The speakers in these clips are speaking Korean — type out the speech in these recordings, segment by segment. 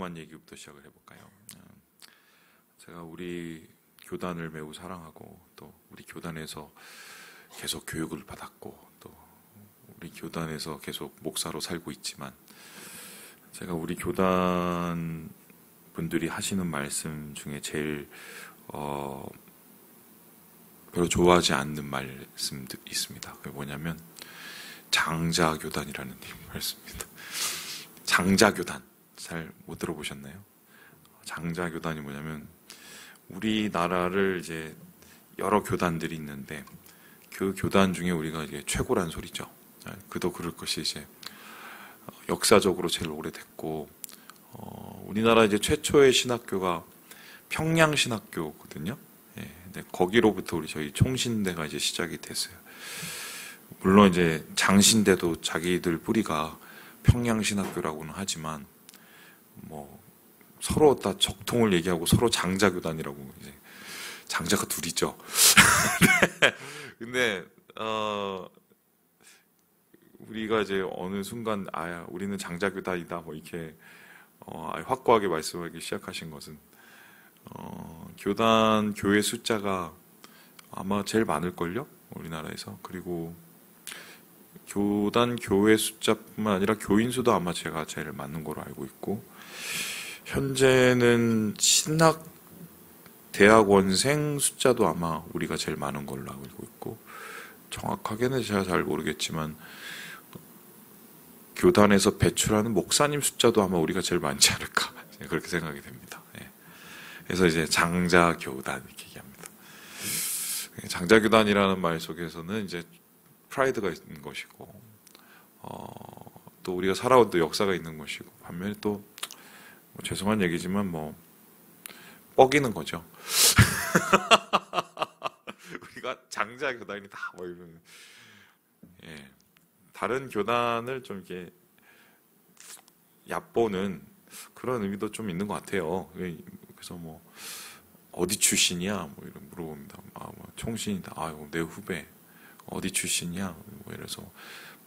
궁금한 얘기부터 시작을 해볼까요? 제가 우리 교단을 매우 사랑하고 또 우리 교단에서 계속 교육을 받았고 또 우리 교단에서 계속 목사로 살고 있지만 제가 우리 교단 분들이 하시는 말씀 중에 제일 별로 좋아하지 않는 말씀도 있습니다. 그게 뭐냐면 장자교단이라는 말씀입니다. 장자교단 잘 못 들어보셨나요? 장자교단이 뭐냐면 우리나라를 이제 여러 교단들이 있는데 그 교단 중에 우리가 이게 최고란 소리죠. 그도 그럴 것이 이제 역사적으로 제일 오래됐고 우리나라 이제 최초의 신학교가 평양신학교거든요. 예, 근데 거기로부터 저희 총신대가 이제 시작이 됐어요. 물론 이제 장신대도 자기들 뿌리가 평양신학교라고는 하지만 뭐 서로 다 적통을 얘기하고 서로 장자교단이라고 이제 장자가 둘이죠. 근데 우리가 이제 어느 순간 우리는 장자교단이다 뭐 이렇게 확고하게 말씀하기 시작하신 것은 교회 숫자가 아마 제일 많을걸요? 우리나라에서. 그리고 교회 숫자뿐만 아니라 교인 수도 아마 제가 제일 많은 걸로 알고 있고 현재는 대학원생 숫자도 아마 우리가 제일 많은 걸로 알고 있고 정확하게는 제가 잘 모르겠지만 교단에서 배출하는 목사님 숫자도 아마 우리가 제일 많지 않을까 그렇게 생각이 됩니다. 예. 그래서 이제 장자교단 이렇게 얘기합니다. 장자교단이라는 말 속에서는 이제 프라이드가 있는 것이고 또 우리가 살아온 또 역사가 있는 것이고 반면에 또 뭐 죄송한 얘기지만 뭐 뻐기는 거죠. 우리가 장자교단이다 뭐 이러면 예. 다른 교단을 좀 이렇게 얕보는 그런 의미도 좀 있는 것 같아요. 그래서 뭐 어디 출신이야? 뭐 이런 물어봅니다. 뭐 총신이다. 내 후배. 어디 출신이야? 뭐 이래서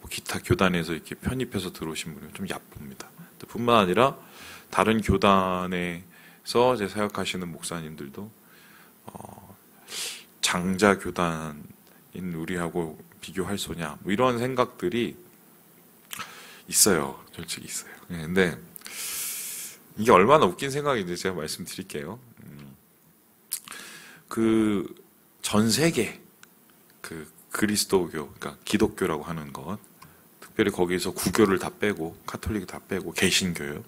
뭐 기타 교단에서 이렇게 편입해서 들어오신 분이 좀 얕봅니다. 뿐만 아니라 다른 교단에서 이제 사역하시는 목사님들도 장자 교단인 우리하고 비교할 소냐? 뭐 이런 생각들이 있어요. 솔직히 있어요. 근데 이게 얼마나 웃긴 생각인지 제가 말씀드릴게요. 그 전 세계 그 그리스도교, 그러니까 기독교라고 하는 것, 특별히 거기서 구교를 다 빼고 카톨릭 다 빼고 개신교요.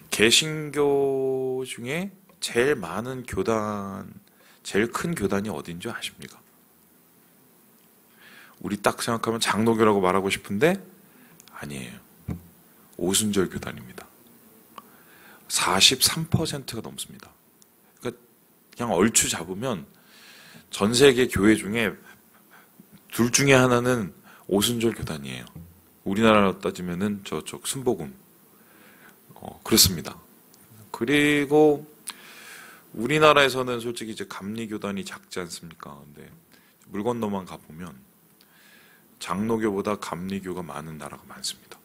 개신교 중에 제일 많은 교단, 제일 큰 교단이 어딘 줄 아십니까? 우리 딱 생각하면 장로교라고 말하고 싶은데 아니에요. 오순절 교단입니다. 43%가 넘습니다. 그러니까 그냥 얼추 잡으면 전 세계 교회 중에 둘 중에 하나는 오순절 교단이에요. 우리나라로 따지면은 저쪽 순복음. 그렇습니다. 그리고 우리나라에서는 솔직히 이제 감리교단이 작지 않습니까? 근데 물 건너만 가보면 장로교보다 감리교가 많은 나라가 많습니다.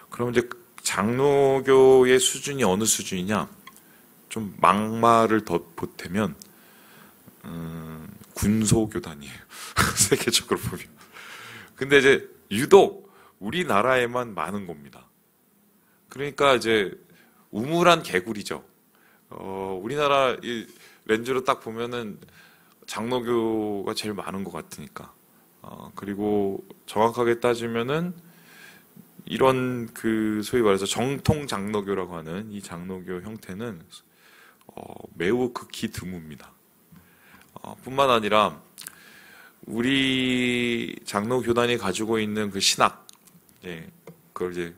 그럼 이제 장로교의 수준이 어느 수준이냐? 좀 막말을 더 보태면 군소교단이에요. 세계적으로 보면. 근데 이제 유독 우리나라에만 많은 겁니다. 그러니까 이제 우물한 개구리죠. 우리나라 이 렌즈로 딱 보면은 장로교가 제일 많은 것 같으니까. 그리고 정확하게 따지면은 이런 그 소위 말해서 정통 장로교라고 하는 이 장로교 형태는 매우 극히 드뭅니다. 뿐만 아니라 우리 장로교단이 가지고 있는 그 신학, 그걸 이제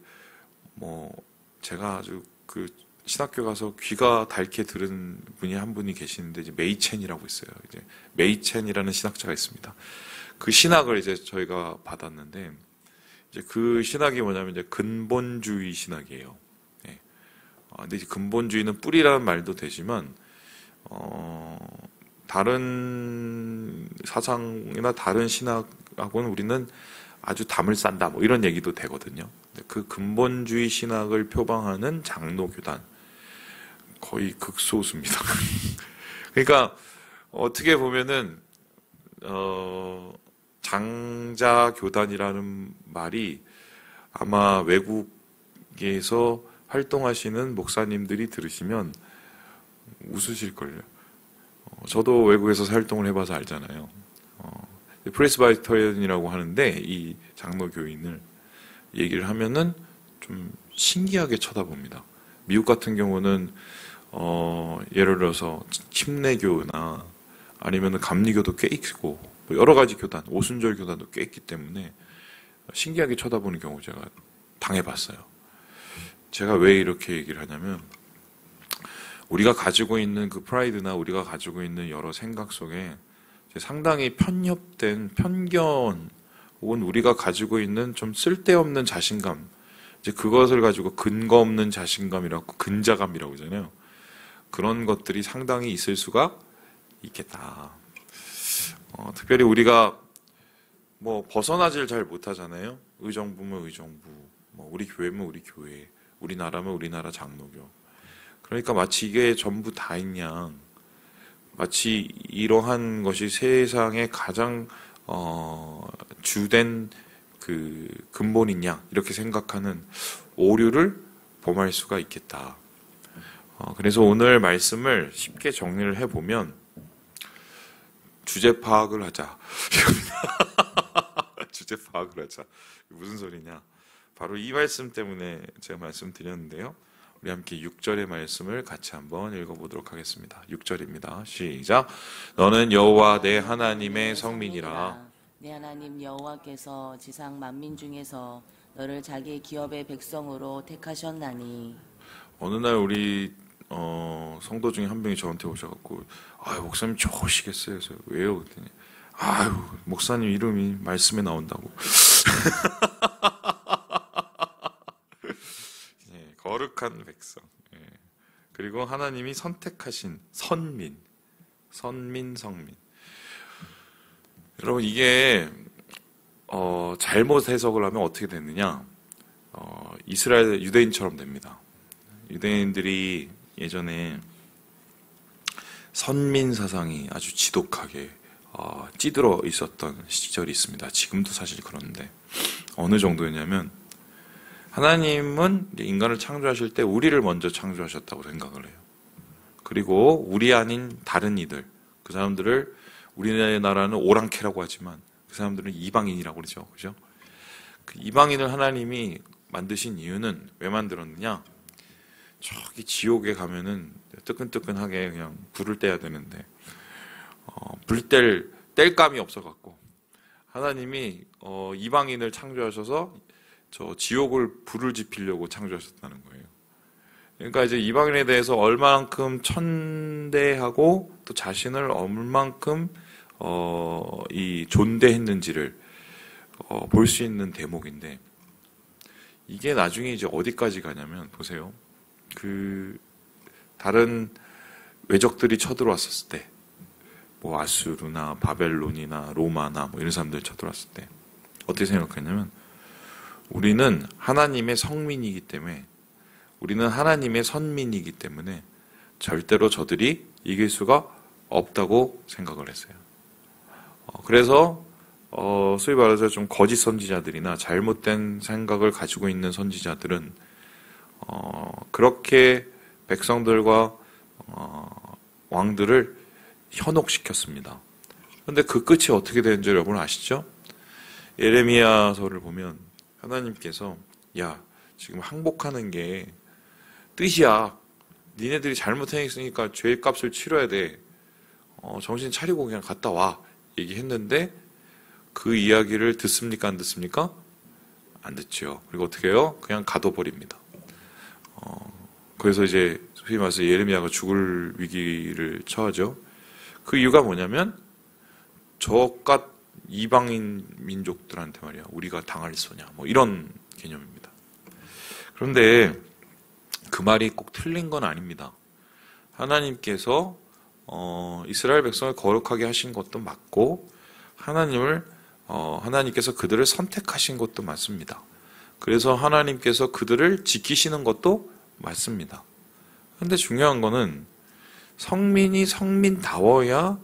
뭐 제가 아주 그 신학교 가서 귀가 닳게 들은 분이 한 분이 계시는데 이제 메이첸이라고 있어요. 이제 메이첸이라는 신학자가 있습니다. 그 신학을 이제 저희가 받았는데 이제 그 신학이 뭐냐면 이제 근본주의 신학이에요. 근데 이제 근본주의는 뿌리라는 말도 되지만 다른 사상이나 다른 신학하고는 우리는 아주 담을 싼다 뭐 이런 얘기도 되거든요. 그 근본주의 신학을 표방하는 장로교단 거의 극소수입니다. 그러니까 어떻게 보면은 장자교단이라는 말이 아마 외국에서 활동하시는 목사님들이 들으시면 웃으실걸요. 저도 외국에서 활동을 해봐서 알잖아요. 프레스바이터리안이라고 하는데 이 장로교인을 얘기를 하면은 좀 신기하게 쳐다봅니다. 미국 같은 경우는 예를 들어서 침례교나 아니면 감리교도 꽤 있고 여러 가지 교단, 오순절 교단도 꽤 있기 때문에 신기하게 쳐다보는 경우 제가 당해봤어요. 제가 왜 이렇게 얘기를 하냐면 우리가 가지고 있는 그 프라이드나 우리가 가지고 있는 여러 생각 속에 상당히 편협된 편견 혹은 우리가 가지고 있는 좀 쓸데없는 자신감, 이제 그것을 가지고 근거 없는 자신감이라고 근자감이라고 하잖아요. 그런 것들이 상당히 있을 수가 있겠다. 특별히 우리가 뭐 벗어나질 잘 못하잖아요. 의정부면 의정부, 뭐 우리 교회면 우리 교회, 우리나라면 우리나라 장로교. 그러니까 마치 이게 전부 다인 양, 마치 이러한 것이 세상의 가장 주된 그 근본인 양 이렇게 생각하는 오류를 범할 수가 있겠다. 그래서 오늘 말씀을 쉽게 정리를 해보면 주제 파악을 하자. 주제 파악을 하자. 무슨 소리냐? 바로 이 말씀 때문에 제가 말씀드렸는데요. 우리 함께 6절의 말씀을 같이 한번 읽어보도록 하겠습니다. 6절입니다. 시작. 너는 여호와 내 하나님의 성민이라. 내 하나님 여호와께서 지상 만민 중에서 너를 자기 기업의 백성으로 택하셨나니. 어느 날 우리 성도 중에 한 명이 저한테 오셔갖고 아유 목사님 좋으시겠어요. 그래서 왜요? 그랬더니 아유 목사님 이름이 말씀에 나온다고. 예, 거룩한 백성. 예. 그리고 하나님이 선택하신 선민, 성민. 여러분 이게 잘못 해석을 하면 어떻게 되느냐? 이스라엘 유대인처럼 됩니다. 유대인들이 예전에 선민 사상이 아주 지독하게 찌들어 있었던 시절이 있습니다. 지금도 사실 그런데 어느 정도였냐면 하나님은 인간을 창조하실 때 우리를 먼저 창조하셨다고 생각을 해요. 그리고 우리 아닌 다른 이들, 그 사람들을 우리나라는 오랑캐라고 하지만 그 사람들은 이방인이라고 그러죠. 그죠? 그 이방인을 하나님이 만드신 이유는 왜 만들었느냐? 저기 지옥에 가면은 뜨끈뜨끈하게 그냥 불을 떼야 되는데 불 뗄 감이 없어갖고 하나님이 이방인을 창조하셔서 저 지옥을 불을 지피려고 창조하셨다는 거예요. 그러니까 이제 이방인에 대해서 얼만큼 천대하고 또 자신을 얼만큼 이 존대했는지를 볼 수 있는 대목인데 이게 나중에 이제 어디까지 가냐면 보세요. 그 다른 외적들이 쳐들어왔었을 때, 뭐 아수르나 바벨론이나 로마나 뭐 이런 사람들이 쳐들어왔을 때 어떻게 생각했냐면 우리는 하나님의 성민이기 때문에, 우리는 하나님의 선민이기 때문에 절대로 저들이 이길 수가 없다고 생각을 했어요. 그래서 소위 말해서 좀 거짓 선지자들이나 잘못된 생각을 가지고 있는 선지자들은 그렇게 백성들과 왕들을 현혹시켰습니다. 그런데 그 끝이 어떻게 되는지 여러분 아시죠? 예레미야서를 보면 하나님께서 야 지금 항복하는 게 뜻이야. 니네들이 잘못했으니까 죄의 값을 치러야 돼. 정신 차리고 그냥 갔다 와. 얘기했는데 그 이야기를 듣습니까? 안 듣습니까? 안 듣죠. 그리고 어떻게 해요? 그냥 가둬버립니다. 그래서 이제 소위 말해서 예레미야가 죽을 위기를 처하죠. 그 이유가 뭐냐면 저깟 이방인 민족들한테 말이야 우리가 당할 소냐 뭐 이런 개념입니다. 그런데 그 말이 꼭 틀린 건 아닙니다. 하나님께서 이스라엘 백성을 거룩하게 하신 것도 맞고 하나님께서 그들을 선택하신 것도 맞습니다. 그래서 하나님께서 그들을 지키시는 것도 맞습니다. 근데 중요한 거는 성민이 성민다워야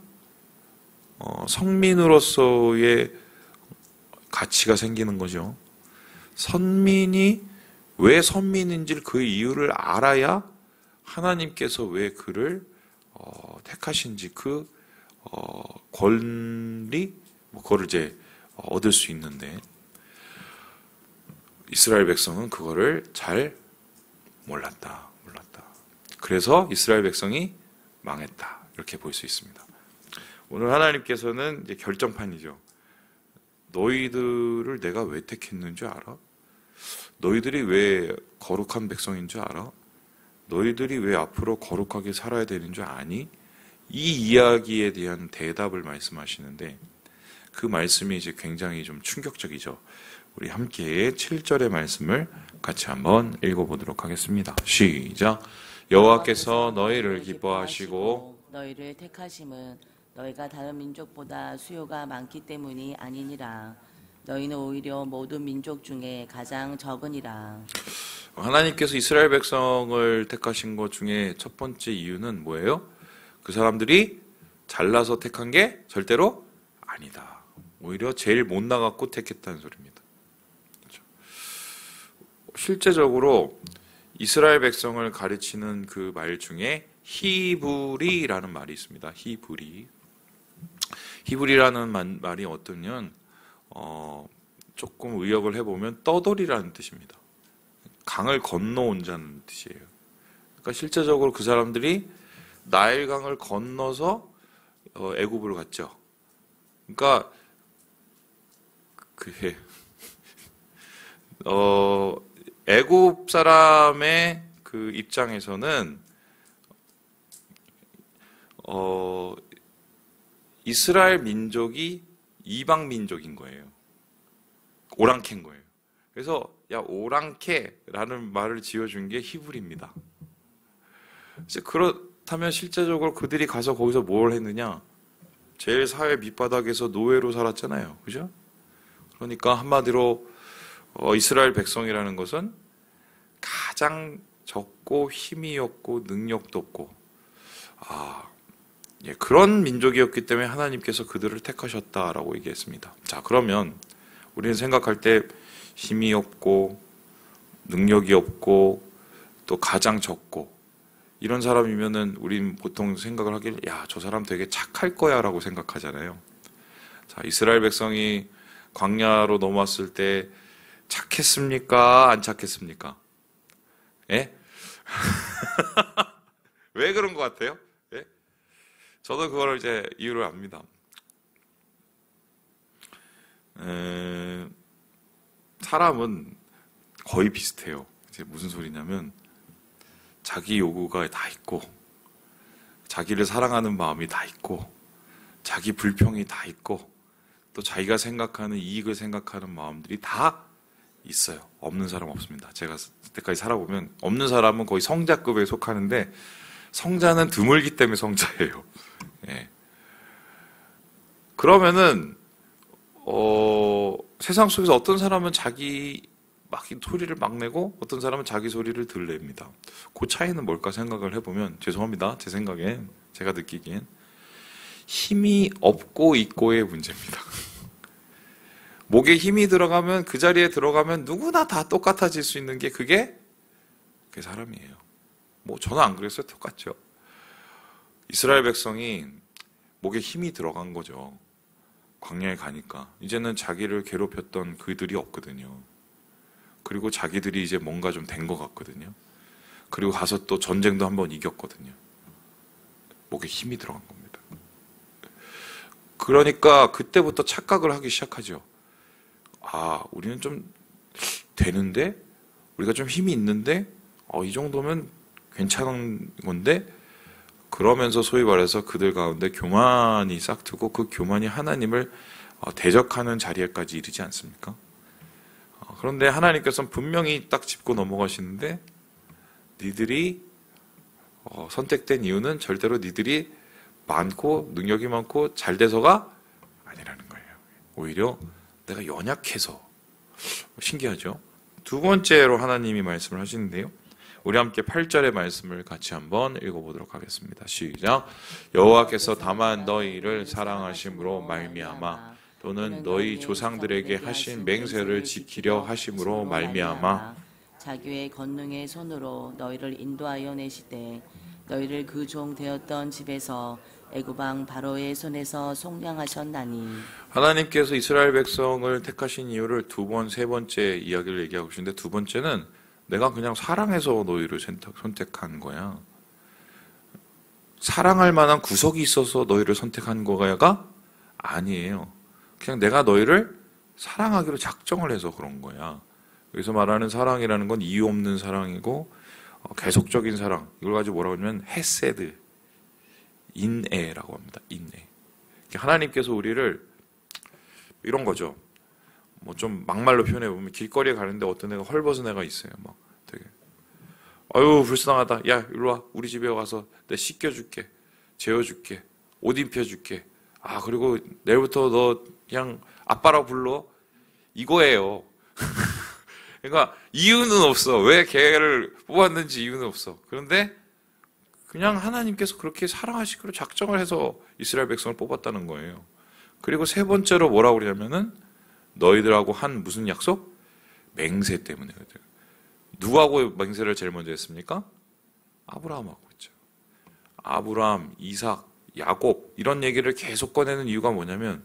성민으로서의 가치가 생기는 거죠. 선민이 왜 선민인지 그 이유를 알아야 하나님께서 왜 그를 택하신지 그 권리 그거를 이제 얻을 수 있는데 이스라엘 백성은 그거를 잘 몰랐다. 그래서 이스라엘 백성이 망했다. 이렇게 볼 수 있습니다. 오늘 하나님께서는 이제 결정판이죠. 너희들을 내가 왜 택했는 줄 알아? 너희들이 왜 거룩한 백성인 줄 알아? 너희들이 왜 앞으로 거룩하게 살아야 되는 줄 아니? 이 이야기에 대한 대답을 말씀하시는데 그 말씀이 이제 굉장히 좀 충격적이죠. 우리 함께 7절의 말씀을 같이 한번 읽어보도록 하겠습니다. 시작. 여호와께서 너희를 기뻐하시고 너희를 택하심은 너희가 다른 민족보다 수요가 많기 때문이 아니니라. 너희는 오히려 모든 민족 중에 가장 적으니라. 하나님께서 이스라엘 백성을 택하신 것 중에 첫 번째 이유는 뭐예요? 그 사람들이 잘나서 택한 게 절대로 아니다. 오히려 제일 못 나갔고 택했다는 소리입니다. 그렇죠? 실제적으로 이스라엘 백성을 가르치는 그 말 중에 히브리라는 말이 있습니다. 히브리라는 말이 어떠냐면 조금 의역을 해보면 떠돌이라는 뜻입니다. 강을 건너온 자는 뜻이에요. 그러니까 실제적으로 그 사람들이 나일강을 건너서 애굽으로 갔죠. 그러니까 그게 애굽 사람의 그 입장에서는 이스라엘 민족이 이방 민족인 거예요. 오랑캐인 거예요. 그래서 야 오랑캐라는 말을 지어준 게 히브리입니다. 그렇다면 실제적으로 그들이 가서 거기서 뭘 했느냐? 제일 사회 밑바닥에서 노예로 살았잖아요. 그죠? 그러니까 한마디로 이스라엘 백성이라는 것은 가장 적고 힘이 없고 능력도 없고 그런 민족이었기 때문에 하나님께서 그들을 택하셨다라고 얘기했습니다. 자, 그러면 우리는 생각할 때 힘이 없고 능력이 없고 또 가장 적고 이런 사람이면은 우린 보통 생각을 하길 저 사람 되게 착할 거야 라고 생각하잖아요. 자, 이스라엘 백성이 광야로 넘어왔을 때 착했습니까? 안 착했습니까? 예? 왜 그런 것 같아요? 예? 저도 그걸 이제 이유를 압니다. 사람은 거의 비슷해요. 이제 무슨 소리냐면 자기 요구가 다 있고 자기를 사랑하는 마음이 다 있고 자기 불평이 다 있고 또 자기가 생각하는 이익을 생각하는 마음들이 다 있어요. 없는 사람 없습니다. 제가 그때까지 살아보면 없는 사람은 거의 성자급에 속하는데 성자는 드물기 때문에 성자예요. 예. 그러면은 세상 속에서 어떤 사람은 자기 막 소리를 막 내고 어떤 사람은 자기 소리를 덜 냅니다. 그 차이는 뭘까 생각을 해보면 죄송합니다. 제 생각엔 제가 느끼기엔 힘이 없고 있고의 문제입니다. 목에 힘이 들어가면 그 자리에 들어가면 누구나 다 똑같아질 수 있는 게 그게 사람이에요. 뭐 저는 안 그랬어요. 똑같죠. 이스라엘 백성이 목에 힘이 들어간 거죠. 광야에 가니까 이제는 자기를 괴롭혔던 그들이 없거든요. 그리고 자기들이 이제 뭔가 좀 된 것 같거든요. 그리고 가서 또 전쟁도 한번 이겼거든요. 목에 힘이 들어간 겁니다. 그러니까 그때부터 착각을 하기 시작하죠. 우리는 좀 되는데? 우리가 좀 힘이 있는데? 이 정도면 괜찮은 건데? 그러면서 소위 말해서 그들 가운데 교만이 싹트고 그 교만이 하나님을 대적하는 자리에까지 이르지 않습니까? 그런데 하나님께서는 분명히 딱 짚고 넘어가시는데 니들이 선택된 이유는 절대로 니들이 많고 능력이 많고 잘 돼서가 아니라는 거예요. 오히려 내가 연약해서 신기하죠? 두 번째로 하나님이 말씀을 하시는데요. 우리 함께 8절의 말씀을 같이 한번 읽어보도록 하겠습니다. 시작. 여호와께서 다만 너희를 사랑하심으로 말미암아 또는 너희 조상들에게 하신 맹세를 지키려 하심으로 말미암아 자기의 권능의 손으로 너희를 인도하여 내시되 너희를 그 종 되었던 집에서 애굽 왕 바로의 손에서 속량하셨나니. 하나님께서 이스라엘 백성을 택하신 이유를 두 번, 세 번째 이야기를 얘기하고 계신데, 두 번째는 내가 그냥 사랑해서 너희를 선택한 거야. 사랑할 만한 구석이 있어서 너희를 선택한 거가 아니에요. 그냥 내가 너희를 사랑하기로 작정을 해서 그런 거야. 여기서 말하는 사랑이라는 건 이유 없는 사랑이고 계속적인 사랑. 이걸 가지고 뭐라고 하냐면 헤세드, 인애라고 합니다. 인애. 하나님께서 우리를 이런 거죠. 뭐 좀 막말로 표현해 보면 길거리에 가는데 어떤 애가 헐벗은 애가 있어요. 막 되게 아유 불쌍하다. 야 이리 와. 우리 집에 와서 내가 씻겨줄게, 재워줄게, 옷 입혀줄게. 아 그리고 내일부터 너 그냥 아빠라고 불러. 이거예요. 그러니까 이유는 없어. 왜 걔를 뽑았는지 이유는 없어. 그런데 그냥 하나님께서 그렇게 사랑하시기로 작정을 해서 이스라엘 백성을 뽑았다는 거예요. 그리고 세 번째로 뭐라고 그러냐면은 너희들하고 한 무슨 약속? 맹세 때문에. 누구하고 맹세를 제일 먼저 했습니까? 아브라함하고 했죠. 아브라함, 이삭, 야곱 이런 얘기를 계속 꺼내는 이유가 뭐냐면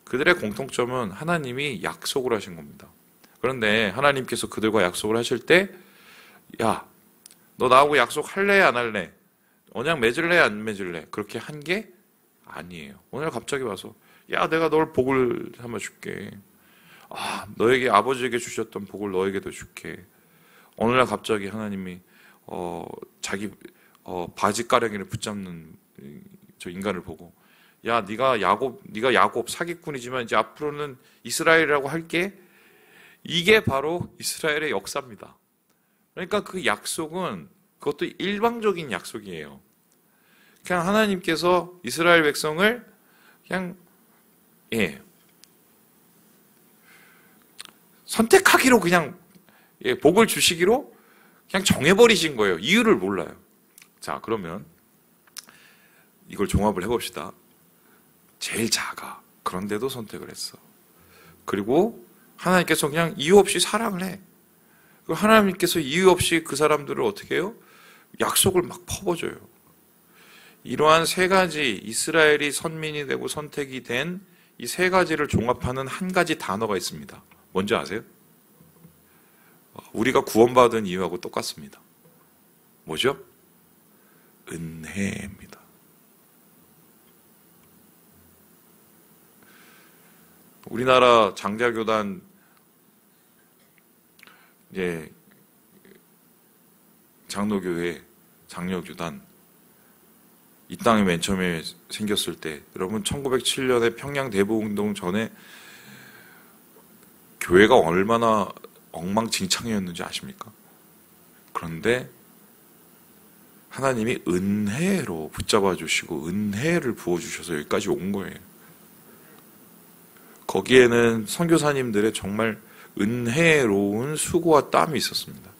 그들의 공통점은 하나님이 약속을 하신 겁니다. 그런데 하나님께서 그들과 약속을 하실 때 야, 너 나하고 약속할래 안 할래? 언약 맺을래 안 맺을래? 그렇게 한 게 아니에요. 오늘 갑자기 와서 야 내가 널 복을 삼아 줄게. 아 너에게 아버지에게 주셨던 복을 너에게도 줄게. 어느 날 갑자기 하나님이 자기 바지가랑이를 붙잡는 저 인간을 보고 야 네가 야곱 사기꾼이지만 이제 앞으로는 이스라엘이라고 할게. 이게 바로 이스라엘의 역사입니다. 그러니까 그 약속은 그것도 일방적인 약속이에요. 그냥 하나님께서 이스라엘 백성을 그냥 선택하기로 그냥 복을 주시기로 그냥 정해버리신 거예요. 이유를 몰라요. 자 그러면 이걸 종합을 해봅시다. 제일 작아. 그런데도 선택을 했어. 그리고 하나님께서 그냥 이유 없이 사랑을 해. 하나님께서 이유 없이 그 사람들을 어떻게 해요? 약속을 막 퍼버줘요. 이러한 세 가지 이스라엘이 선민이 되고 선택이 된 이 세 가지를 종합하는 한 가지 단어가 있습니다. 뭔지 아세요? 우리가 구원받은 이유하고 똑같습니다. 뭐죠? 은혜입니다. 우리나라 장자교단 장로교회, 장려교단 이 땅에 맨 처음에 생겼을 때 여러분 1907년에 평양 대부운동 전에 교회가 얼마나 엉망진창이었는지 아십니까? 그런데 하나님이 은혜로 붙잡아 주시고 은혜를 부어주셔서 여기까지 온 거예요. 거기에는 선교사님들의 정말 은혜로운 수고와 땀이 있었습니다.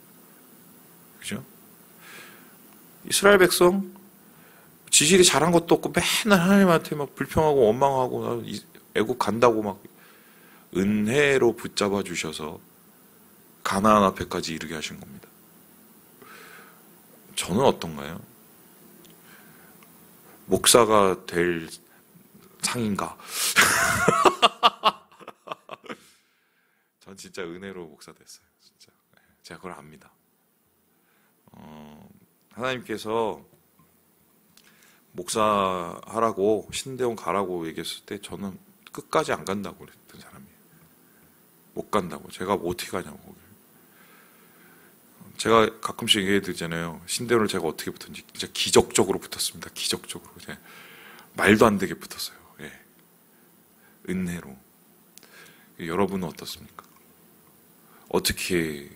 그죠? 이스라엘 백성 지실이 잘한 것도 없고 맨날 하나님한테 막 불평하고 원망하고 애국 간다고 막 은혜로 붙잡아 주셔서 가나안 앞에까지 이르게 하신 겁니다. 저는 어떤가요? 목사가 될 상인가? 전 진짜 은혜로 목사 됐어요. 진짜 제가 그걸 압니다. 하나님께서 목사하라고 신대원 가라고 얘기했을 때 저는 끝까지 안 간다고 그랬던 사람이에요. 못 간다고. 제가 뭐 어떻게 가냐고. 제가 가끔씩 얘기해 드리잖아요. 신대원을 제가 어떻게 붙었는지 진짜 기적적으로 붙었습니다. 기적적으로. 말도 안 되게 붙었어요. 예. 은혜로. 여러분은 어떻습니까? 어떻게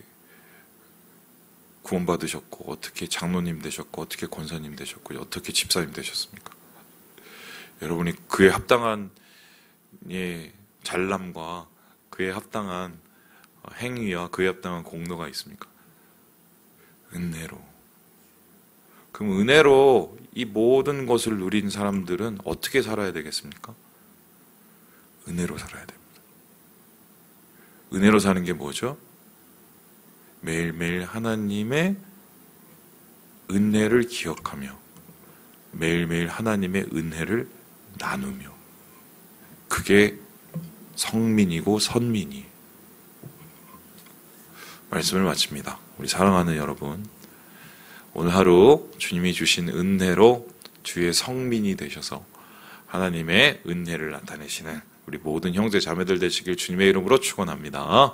구원받으셨고 어떻게 장로님 되셨고 어떻게 권사님 되셨고 어떻게 집사님 되셨습니까? 여러분이 그에 합당한 잘남과 그에 합당한 행위와 그에 합당한 공로가 있습니까? 은혜로. 그럼 은혜로 이 모든 것을 누린 사람들은 어떻게 살아야 되겠습니까? 은혜로 살아야 됩니다. 은혜로 사는 게 뭐죠? 매일매일 하나님의 은혜를 기억하며 매일매일 하나님의 은혜를 나누며, 그게 성민이고 선민이에요. 말씀을 마칩니다. 우리 사랑하는 여러분, 오늘 하루 주님이 주신 은혜로 주의 성민이 되셔서 하나님의 은혜를 나타내시는 우리 모든 형제 자매들 되시길 주님의 이름으로 축원합니다.